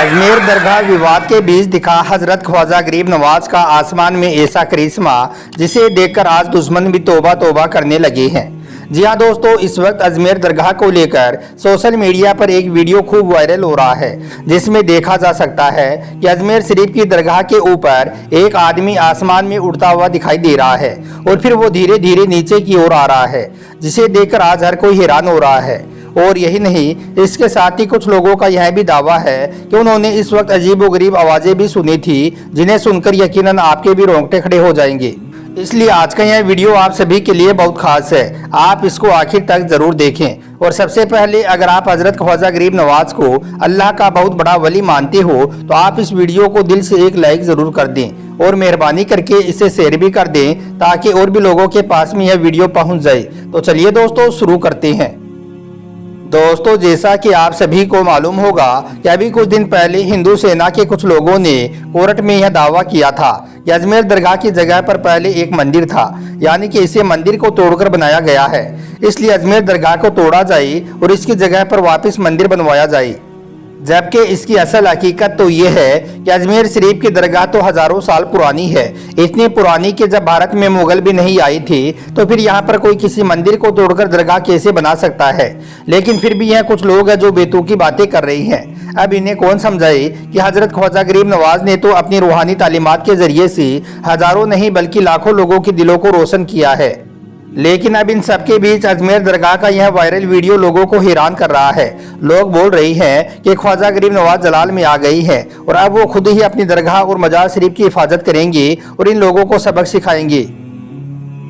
अजमेर दरगाह विवाद के बीच दिखा हजरत ख्वाजा गरीब नवाज का आसमान में ऐसा करिश्मा जिसे देखकर आज दुश्मन भी तौबा तौबा करने लगे हैं। जी हाँ दोस्तों, इस वक्त अजमेर दरगाह को लेकर सोशल मीडिया पर एक वीडियो खूब वायरल हो रहा है, जिसमें देखा जा सकता है कि अजमेर शरीफ की दरगाह के ऊपर एक आदमी आसमान में उड़ता हुआ दिखाई दे रहा है और फिर वो धीरे धीरे नीचे की ओर आ रहा है, जिसे देखकर आज हर कोई हैरान हो रहा है। और यही नहीं, इसके साथ ही कुछ लोगों का यह भी दावा है कि उन्होंने इस वक्त अजीबोगरीब आवाज़ें भी सुनी थी, जिन्हें सुनकर यकीनन आपके भी रोंगटे खड़े हो जाएंगे। इसलिए आज का यह वीडियो आप सभी के लिए बहुत खास है, आप इसको आखिर तक जरूर देखें। और सबसे पहले, अगर आप हजरत ख्वाजा गरीब नवाज को अल्लाह का बहुत बड़ा वली मानते हो तो आप इस वीडियो को दिल से एक लाइक जरूर कर दें और मेहरबानी करके इसे शेयर भी कर दें, ताकि और भी लोगों के पास में यह वीडियो पहुंच जाए। तो चलिए दोस्तों, शुरू करते हैं। दोस्तों, जैसा कि आप सभी को मालूम होगा कि अभी कुछ दिन पहले हिंदू सेना के कुछ लोगों ने कोर्ट में यह दावा किया था कि अजमेर दरगाह की जगह पर पहले एक मंदिर था, यानी कि इसे मंदिर को तोड़कर बनाया गया है, इसलिए अजमेर दरगाह को तोड़ा जाए और इसकी जगह पर वापस मंदिर बनवाया जाए। जबकि इसकी असल हकीकत तो ये है कि अजमेर शरीफ की दरगाह तो हजारों साल पुरानी है, इतनी पुरानी कि जब भारत में मुगल भी नहीं आई थी तो फिर यहाँ पर कोई किसी मंदिर को तोड़कर दरगाह कैसे बना सकता है। लेकिन फिर भी यह कुछ लोग हैं जो बेतुकी बातें कर रही हैं। अब इन्हें कौन समझाए कि हजरत ख्वाजा गरीब नवाज ने तो अपनी रूहानी तालीमात के जरिए से हजारों नहीं बल्कि लाखों लोगों के दिलों को रोशन किया है। लेकिन अब इन सबके बीच अजमेर दरगाह का यह वायरल वीडियो लोगों को हैरान कर रहा है। लोग बोल रही हैं कि ख्वाजा गरीब नवाज जलाल में आ गई है और अब वो खुद ही अपनी दरगाह और मजार शरीफ की हिफाजत करेंगे और इन लोगों को सबक सिखाएंगे।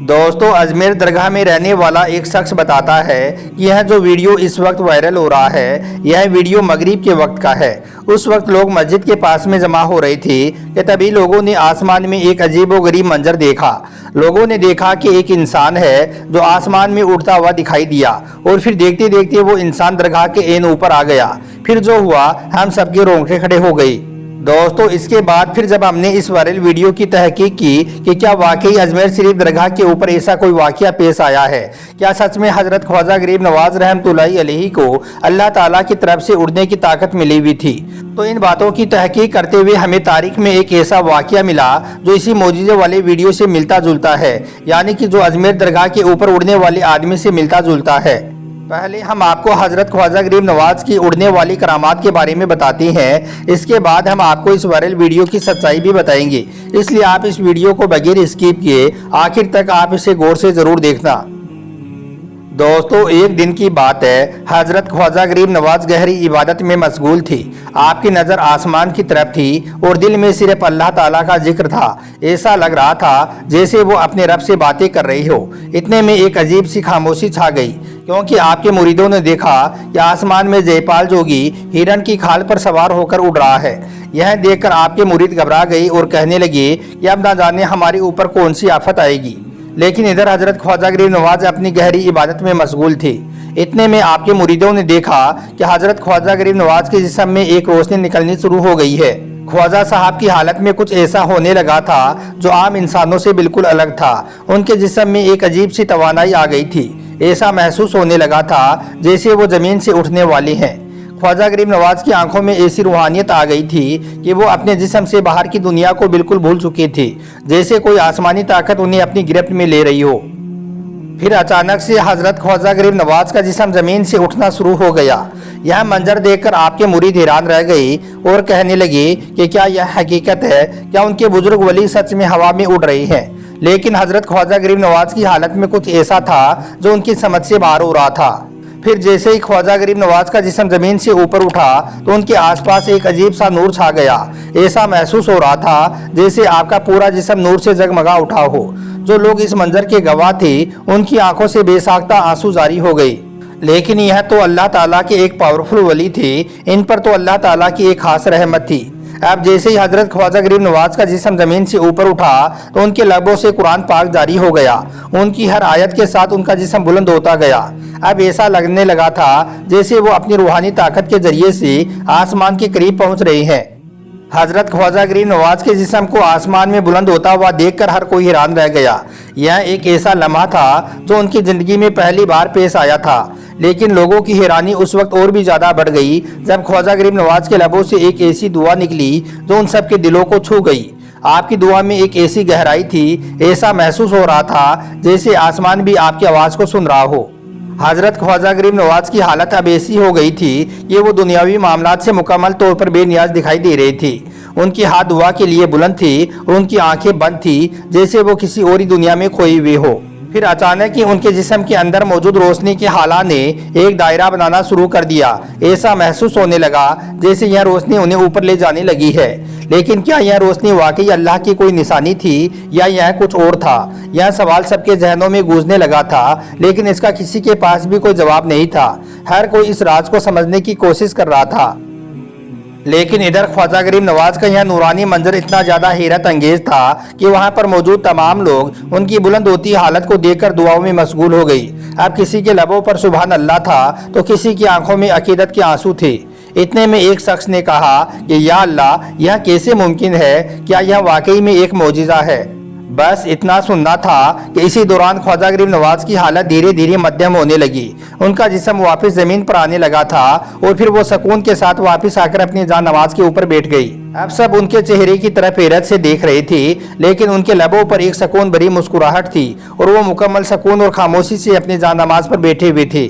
दोस्तों, अजमेर दरगाह में रहने वाला एक शख्स बताता है कि यह जो वीडियो इस वक्त वायरल हो रहा है, यह वीडियो मगरिब के वक्त का है। उस वक्त लोग मस्जिद के पास में जमा हो रहे थे कि तभी लोगों ने आसमान में एक अजीबोगरीब मंजर देखा। लोगों ने देखा कि एक इंसान है जो आसमान में उड़ता हुआ दिखाई दिया और फिर देखते देखते वो इंसान दरगाह के एन ऊपर आ गया। फिर जो हुआ, हम सबके रोंगटे खड़े हो गए। दोस्तों, इसके बाद फिर जब हमने इस वायरल वीडियो की तहकीक की कि क्या वाकई अजमेर शरीफ दरगाह के ऊपर ऐसा कोई वाकया पेश आया है, क्या सच में हजरत ख्वाजा गरीब नवाज रहमतुल्लाहि अलैहि को अल्लाह ताला की तरफ से उड़ने की ताकत मिली हुई थी, तो इन बातों की तहकीक करते हुए हमें तारीख में एक ऐसा वाकया मिला जो इसी मौजूदे वाले वीडियो से मिलता जुलता है, यानी कि जो अजमेर दरगाह के ऊपर उड़ने वाले आदमी से मिलता जुलता है। पहले हम आपको हजरत ख्वाजा गरीब नवाज की उड़ने वाली करामात के बारे में बताते हैं, इसके बाद हम आपको इस वायरल वीडियो की सच्चाई भी बताएंगे। इसलिए आप इस वीडियो को बगैर स्किप किए आखिर तक आप इसे गौर से जरूर देखना। दोस्तों, एक दिन की बात है, हजरत ख्वाजा गरीब नवाज गहरी इबादत में मशगूल थी। आपकी नज़र आसमान की तरफ थी और दिल में सिर्फ अल्लाह ताला का जिक्र था। ऐसा लग रहा था जैसे वो अपने रब से बातें कर रही हो। इतने में एक अजीब सी खामोशी छा गई, क्योंकि आपके मुरीदों ने देखा कि आसमान में जयपाल जोगी हिरन की खाल पर सवार होकर उड़ रहा है। यह देखकर आपके मुरीद घबरा गई और कहने लगे कि अब ना जाने हमारे ऊपर कौन सी आफत आएगी। लेकिन इधर हजरत ख्वाजा गरीब नवाज अपनी गहरी इबादत में मशगूल थे। इतने में आपके मुरीदों ने देखा कि हजरत ख्वाजा गरीब नवाज के जिस्म में एक रोशनी निकलनी शुरू हो गई है। ख्वाजा साहब की हालत में कुछ ऐसा होने लगा था जो आम इंसानों से बिल्कुल अलग था। उनके जिस्म में एक अजीब सी तवानाई आ गई थी। ऐसा महसूस होने लगा था जैसे वो जमीन से उठने वाले हैं। ख्वाजा गरीब नवाज की आंखों में ऐसी रूहानियत आ गई थी कि वो अपने जिस्म से बाहर की दुनिया को बिल्कुल भूल चुके थे, जैसे कोई आसमानी ताकत उन्हें अपनी गिरफ्त में ले रही हो। फिर अचानक से हजरत ख्वाजा गरीब नवाज का जिस्म जमीन से उठना शुरू हो गया। यह मंजर देखकर आपके मुरीद हैरान रह गए और कहने लगे कि क्या यह हकीकत है, क्या उनके बुजुर्ग वली सच में हवा में उड़ रहे हैं। लेकिन हजरत ख्वाजा गरीब नवाज की हालत में कुछ ऐसा था जो उनकी समझ से बाहर हो रहा था। फिर जैसे ही ख्वाजा गरीब नवाज का जिस्म जमीन से ऊपर उठा तो उनके आसपास एक अजीब सा नूर छा गया। ऐसा महसूस हो रहा था जैसे आपका पूरा जिस्म नूर से जगमगा उठा हो। जो लोग इस मंजर के गवाह थे, उनकी आंखों से बेसाख्ता आंसू जारी हो गए। लेकिन यह तो अल्लाह ताला के एक पावरफुल वली थे, इन पर तो अल्लाह ताला की एक खास रहमत थी। अब जैसे ही हजरत ख्वाजा गरीब नवाज का जिस्म जमीन से ऊपर उठा तो उनके लबों से कुरान पाक जारी हो गया। उनकी हर आयत के साथ उनका जिस्म बुलंद होता गया। अब ऐसा लगने लगा था जैसे वो अपनी रूहानी ताकत के जरिए से आसमान के करीब पहुंच रहे हैं। हजरत ख्वाजा गरीब नवाज के जिस्म को आसमान में बुलंद होता हुआ देखकर हर कोई हैरान रह गया। यह एक ऐसा लम्हा था जो उनकी जिंदगी में पहली बार पेश आया था। लेकिन लोगों की हैरानी उस वक्त और भी ज़्यादा बढ़ गई जब ख्वाजा गरीब नवाज के लबों से एक ऐसी दुआ निकली जो उन सब के दिलों को छू गई। आपकी दुआ में एक ऐसी गहराई थी, ऐसा महसूस हो रहा था जैसे आसमान भी आपकी आवाज़ को सुन रहा हो। हजरत ख्वाजा गरीब नवाज की हालत अब ऐसी हो गई थी कि वो दुनियावी मामलात से मुकम्मल तौर पर बेनियाज दिखाई दे रही थी। उनकी हाथ दुआ के लिए बुलंद थी और उनकी आंखें बंद थी जैसे वो किसी और ही दुनिया में खोई हुई हो। फिर अचानक ही उनके जिस्म के अंदर मौजूद रोशनी के हाला ने एक दायरा बनाना शुरू कर दिया। ऐसा महसूस होने लगा जैसे यह रोशनी उन्हें ऊपर ले जाने लगी है। लेकिन क्या यह रोशनी वाकई अल्लाह की कोई निशानी थी या यह कुछ और था? यह सवाल सबके जहनों में गूंजने लगा था, लेकिन इसका किसी के पास भी कोई जवाब नहीं था। हर कोई इस राज को समझने की कोशिश कर रहा था। लेकिन इधर ख्वाजा गरीब नवाज का यह नूरानी मंजर इतना ज़्यादा हैरत अंगेज था कि वहाँ पर मौजूद तमाम लोग उनकी बुलंद होती हालत को देखकर दुआओं में मशगूल हो गई। अब किसी के लबों पर सुबहान अल्लाह था तो किसी की आंखों में अकीदत के आंसू थे। इतने में एक शख्स ने कहा कि या अल्लाह, यह कैसे मुमकिन है? क्या यह वाकई में एक मौजिज़ा है? बस इतना सुनना था कि इसी दौरान ख्वाजा गरीब नवाज की हालत धीरे धीरे मध्यम होने लगी। उनका जिस्म वापस जमीन पर आने लगा था और फिर वो सुकून के साथ वापस आकर अपनी जान नमाज के ऊपर बैठ गई। अब सब उनके चेहरे की तरफ हैरत से देख रहे थे, लेकिन उनके लबों पर एक सुकून भरी मुस्कुराहट थी और वो मुकम्मल सुकून और खामोशी से अपनी जान नमाज पर बैठे हुए थे।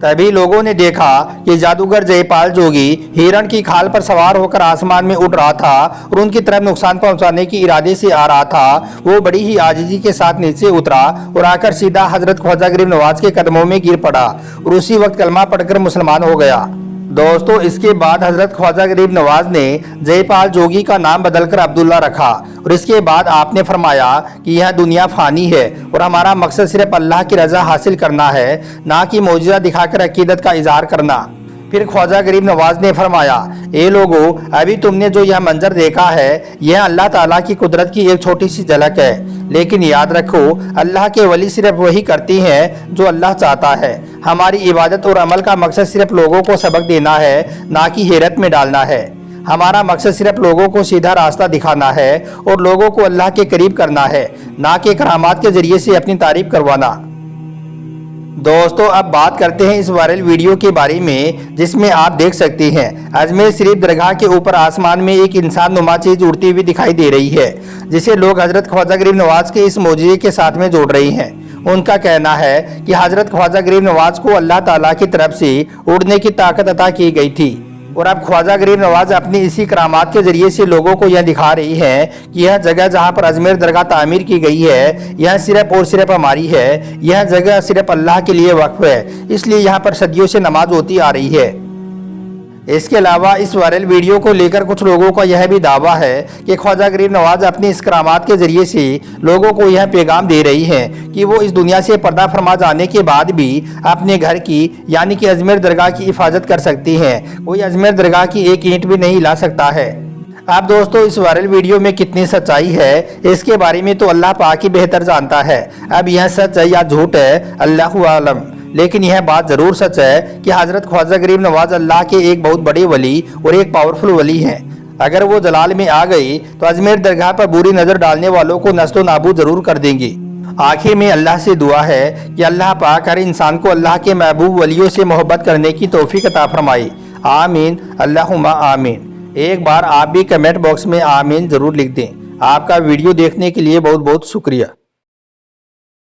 तभी लोगों ने देखा कि जादूगर जयपाल जोगी हिरण की खाल पर सवार होकर आसमान में उड़ रहा था और उनकी तरफ नुकसान पहुंचाने के इरादे से आ रहा था। वो बड़ी ही आजिजी के साथ नीचे उतरा और आकर सीधा हजरत ख्वाजा गरीब नवाज के कदमों में गिर पड़ा और उसी वक्त कलमा पढ़कर मुसलमान हो गया। दोस्तों, इसके बाद हजरत ख्वाजा गरीब नवाज ने जयपाल जोगी का नाम बदलकर अब्दुल्ला रखा और इसके बाद आपने फरमाया कि यह दुनिया फानी है और हमारा मकसद सिर्फ अल्लाह की रजा हासिल करना है, ना कि मौजिज़ा दिखाकर अकीदत का इजहार करना। फिर ख्वाजा गरीब नवाज ने फरमाया, ए लोगो, अभी तुमने जो यह मंजर देखा है यह अल्लाह ताला की कुदरत की एक छोटी सी झलक है, लेकिन याद रखो अल्लाह के वली सिर्फ वही करती हैं जो अल्लाह चाहता है। हमारी इबादत और अमल का मकसद सिर्फ लोगों को सबक देना है, ना कि हैरत में डालना है। हमारा मकसद सिर्फ लोगों को सीधा रास्ता दिखाना है और लोगों को अल्लाह के करीब करना है, ना कि करामात के जरिए से अपनी तारीफ करवाना। दोस्तों, अब बात करते हैं इस वायरल वीडियो के बारे में जिसमें आप देख सकते हैं अजमेर शरीफ दरगाह के ऊपर आसमान में एक इंसान नुमा चीज उड़ती हुई दिखाई दे रही है, जिसे लोग हजरत ख्वाजा गरीब नवाज के इस मौजूदे के साथ में जोड़ रहे हैं। उनका कहना है कि हजरत ख्वाजा गरीब नवाज को अल्लाह ताला की तरफ से उड़ने की ताकत अता की गई थी और अब ख्वाजा गरीब नवाज अपनी इसी करामात के जरिए से लोगों को यह दिखा रही है कि यह जगह जहां पर अजमेर दरगाह तामीर की गई है यह सिर्फ और सिर्फ हमारी है। यह जगह सिर्फ अल्लाह के लिए वक्फ है, इसलिए यहाँ पर सदियों से नमाज होती आ रही है। इसके अलावा इस वायरल वीडियो को लेकर कुछ लोगों का यह भी दावा है कि ख्वाजा गरीब नवाज अपनी इस करामात के जरिए से लोगों को यह पैगाम दे रही हैं कि वो इस दुनिया से पर्दा फरमा जाने के बाद भी अपने घर की यानी कि अजमेर दरगाह की हिफाजत कर सकती हैं। कोई अजमेर दरगाह की एक ईंट भी नहीं ला सकता है। अब दोस्तों, इस वायरल वीडियो में कितनी सच्चाई है इसके बारे में तो अल्लाह पाक ही बेहतर जानता है। अब यह सच है या झूठ है, अल्लाहु आलम। लेकिन यह बात जरूर सच है कि हजरत ख्वाजा गरीब नवाज अल्लाह के एक बहुत बड़े वली और एक पावरफुल वली हैं। अगर वो जलाल में आ गई तो अजमेर दरगाह पर बुरी नजर डालने वालों को नस्लो नाबूद जरूर कर देंगी। आखिर में अल्लाह से दुआ है कि अल्लाह पाक हर इंसान को अल्लाह के महबूब वलियों से मोहब्बत करने की तौफीक अता फरमाए। आमीन, अल्लाहुम्मा आमीन। एक बार आप भी कमेंट बॉक्स में आमीन जरूर लिख दें। आपका वीडियो देखने के लिए बहुत बहुत शुक्रिया।